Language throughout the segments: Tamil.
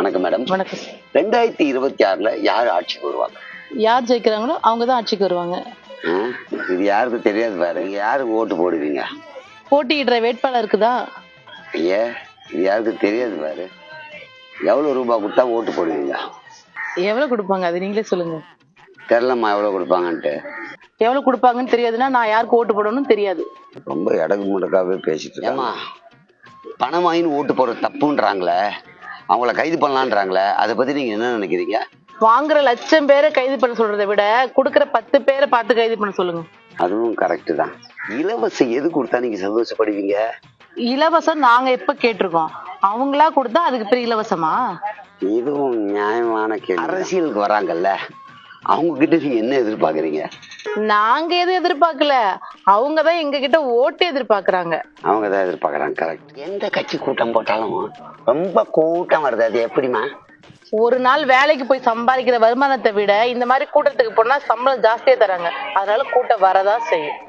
வணக்கம் மேடம். வணக்கம். 2026ல யார் ஆட்சிக்கு வருவாங்க? யார் ஜெயிக்கிறாங்களோ அவங்க தான் ஆட்சிக்கு வருவாங்க. இது யாருக்கும் தெரியாது பாரு. யாருக்கு ஓட்டு போடுவீங்க? போட்டியிடுற வேட்பாளருக்கு தான். ஐயா, இது யாருக்கும் தெரியாது பாரு. எவ்வளவு ரூபாய் கொடுத்தா ஓட்டு போடுவீங்க? எவ்வளவு கொடுப்பாங்க அது நீங்களே சொல்லுங்க. தெரியலம்மா எவ்வளவு கொடுப்பாங்கன்ட்டு. எவ்வளவு கொடுப்பாங்கன்னு தெரியாதுன்னா நான் யாருக்கு ஓட்டு போடணும்னு தெரியாது. ரொம்ப இடக்கு முடக்காவே பேசிட்டு இருக்கேன். பணம் வாங்கி ஓட்டு போடுறது தப்புன்றாங்களே, அவங்கள கைது பண்ணலான்றாங்களே, அதை பத்தி நீங்க என்ன நினைக்கிறீங்க? வாங்குற 1,00,000 பேரை கைது பண்ண சொல்றதை விட கொடுக்குற 10 பேரை பார்த்து கைது பண்ண சொல்லுங்க. அதுவும் கரெக்ட் தான். இலவசம் எது கொடுத்தா நீங்க சந்தோஷப்படுவீங்க? இலவசம் நாங்க எப்ப கேட்டிருக்கோம்? அவங்களா கொடுத்தா அதுக்கு பெரிய இலவசமா? இதுவும் நியாயமான கேள்வி. அரசியலுக்கு வராங்கல்ல, அவங்க கிட்ட நீங்க என்ன எதிர்பார்க்கறீங்க? நாங்க எதுவும் எதிர்பார்க்கல, அவங்கதான் எங்க கிட்ட ஓட்டு எதிர்பார்க்கறாங்க. அவங்கதான் எதிர்பார்க்கறாங்க. கரெக்ட். எந்த கட்சி கூட்டம் போட்டாலும் ரொம்ப கூட்டம் வருது, அது எப்படிமா? ஒரு நாள் வேலைக்கு போய் சம்பாதிக்கிற வருமானத்தை விட இந்த மாதிரி கூட்டத்துக்கு போனா சம்பளம் ஜாஸ்தியா தராங்க, அதனால கூட்டம் வரதான் செய்யும்.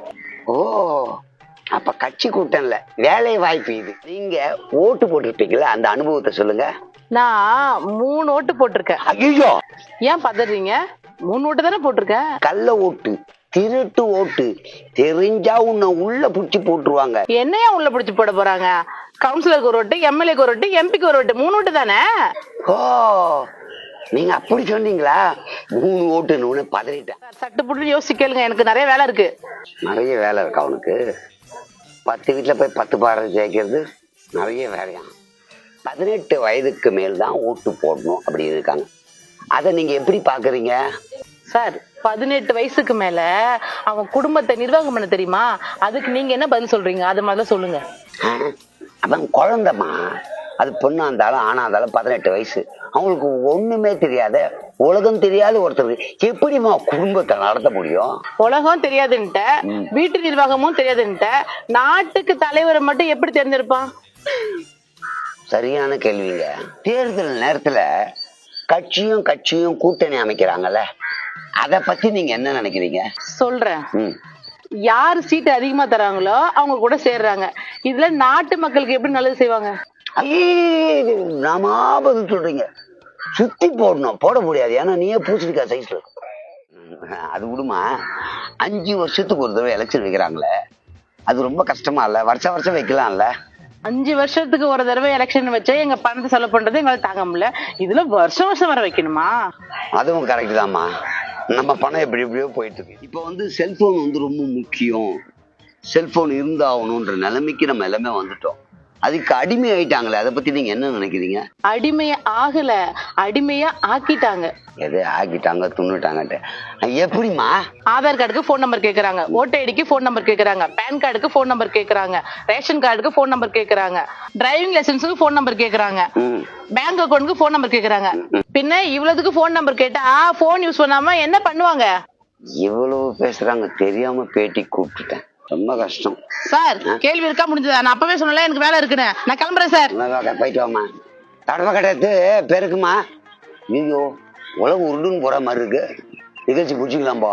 ஓ, அப்ப கட்சி கூட்டம் இல்ல, வேலை வாய்ப்பு. இது நீங்க ஓட்டு போட்டுருப்பீங்களா, அந்த அனுபவத்தை சொல்லுங்க. நான் 3 ஓட்டு போட்டிருக்கேன். ஐயோ, ஏன் பதறீங்க? 3 ஓட்டு தானே போட்டிருக்கேன். கள்ள ஓட்டு, திருட்டு ஓட்டு, தெரிஞ்சா உன்னை உள்ள புடிச்சு போட்டுருவாங்க. என்னையா உள்ள பிடிச்சு போட போறாங்க? கவுன்சிலருக்கு ஒரு ஓட்டு, எம்எல்ஏக்கு ஒரு ஓட்டு, எம்பிக்கு ஒரு ஓட்டு, 3 ஓட்டு தானே. ஓ, நீங்க அப்படி சொன்னீங்களா? 3 ஓட்டுன்னு பதறிட்டேன். சட்டு புட்டு யோசிக்கலுங்க, எனக்கு நிறைய வேலை இருக்கு. நிறைய வேலை இருக்கு அவனுக்கு. 10 வீட்டுல போய் 10 பாறை ஜெயிக்கிறது நிறைய வேலையா. 18 வயதுக்கு மேல் தான் ஓட்டு போடணும் அப்படி இருக்காங்க. அதை நீங்க எப்படி பாக்குறீங்க? சார், 18 வயசுக்கு மேல அவன் குடும்பத்தை நிர்வாகம் பண்ண தெரியுமா? அதுக்கு நீங்க என்ன பதில் சொல்றீங்க? அது மாதிரி சொல்லுங்க. அவன் குழந்தைமா, அது பொண்ணா இருந்தாலும் ஆனா இருந்தாலும் 18 வயசு. அவங்களுக்கு ஒண்ணுமே தெரியாத, உலகம் தெரியாத ஒருத்தருக்கு எப்படிமா குடும்பத்தை நடத்த முடியும்? உலகம் தெரியாதுன்ட்ட, வீட்டு நிர்வாகமும் தெரியாதுன்ட்ட, நாட்டுக்கு தலைவரை மட்டும் எப்படி தெரிஞ்சிருப்பான்? சரியான கேள்விங்க. தேர்தல் நேரத்துல கட்சியும் கூட்டணி அமைக்கிறாங்கல்ல, அத பத்தி நீங்க என்ன நினைக்கிறீங்க? சொல்றேன். யார் சீட்டு அதிகமா தராங்களோ அவங்க கூட சேர்றாங்க. இதுல நாட்டு மக்களுக்கு எப்படி நல்லது செய்வாங்க? நாம பதில் சொல்றீங்க. சுத்தி போடணும், போட முடியாது, ஏன்னா நீயே பூசணிக்கா சைஸ்ல. அது விடுமா, 5 வருஷத்துக்கு ஒரு தடவை எலெக்ஷன் வைக்கிறாங்களே, அது ரொம்ப கஷ்டமா இல்ல? வருஷம் வைக்கலாம்ல. 5 வருஷத்துக்கு ஒரு தடவை எலெக்ஷன் வச்சா எங்க பணத்தை செலவு பண்றது எங்களால தாங்க முடியல, இதுல வருஷம் வர வைக்கணுமா? அதுவும் கரெக்ட் தான்மா. நம்ம பணம் எப்படியோ போயிட்டு இருக்கு. இப்ப செல்போன் ரொம்ப முக்கியம், செல்போன் இருந்தாகணும்ன்ற நிலைமைக்கு நம்ம எல்லாமே வந்துட்டோம். அதுக்கு அடிமை ஆயிட்டாங்களே, அதை பத்தி நீங்க என்ன நினைக்கிறீங்க? அடிமையா ஆகல, அடிமையா ஆக்கிட்டாங்க. எது ஆக்கிட்டாங்க? துண்ணுட்டாங்கட்டு. எப்படிமா? ஆதார் கார்டுக்கு போன் நம்பர் கேக்குறாங்க, ஓட்டர் ஐடிக்கு போன் நம்பர் கேக்குறாங்க, பேன் கார்டுக்கு போன் நம்பர் கேக்குறாங்க, ரேஷன் கார்டுக்கு போன் நம்பர் கேக்குறாங்க, டிரைவிங் லைசன்ஸுக்கு போன் நம்பர் கேக்குறாங்க, பேங்க் அக்கௌண்ட்க்கு போன் நம்பர் கேக்குறாங்க. பின்ன இவ்வளவுக்கு போன் நம்பர் கேட்டா போன் யூஸ் பண்ணாம என்ன பண்ணுவாங்க? இவ்வளவு பேசுறாங்க, தெரியாம பேட்டி கூப்பிட்டுட்டேன். ரொம்ப கஷ்டம். சார், கேள்வி இருக்கா? முடிஞ்சதா? நான் அப்பவே சொன்னல எனக்கு வேலை இருக்குன்னு. நான் கிளம்புறேன் சார். போயிட்டு வாமா. தடவை கிடையாது பெருக்குமா. ஐயோ, உலகம் உருண்டுன்னு போற மாதிரி இருக்கு. நிகழ்ச்சி பிடிச்சிக்கலாம் போ.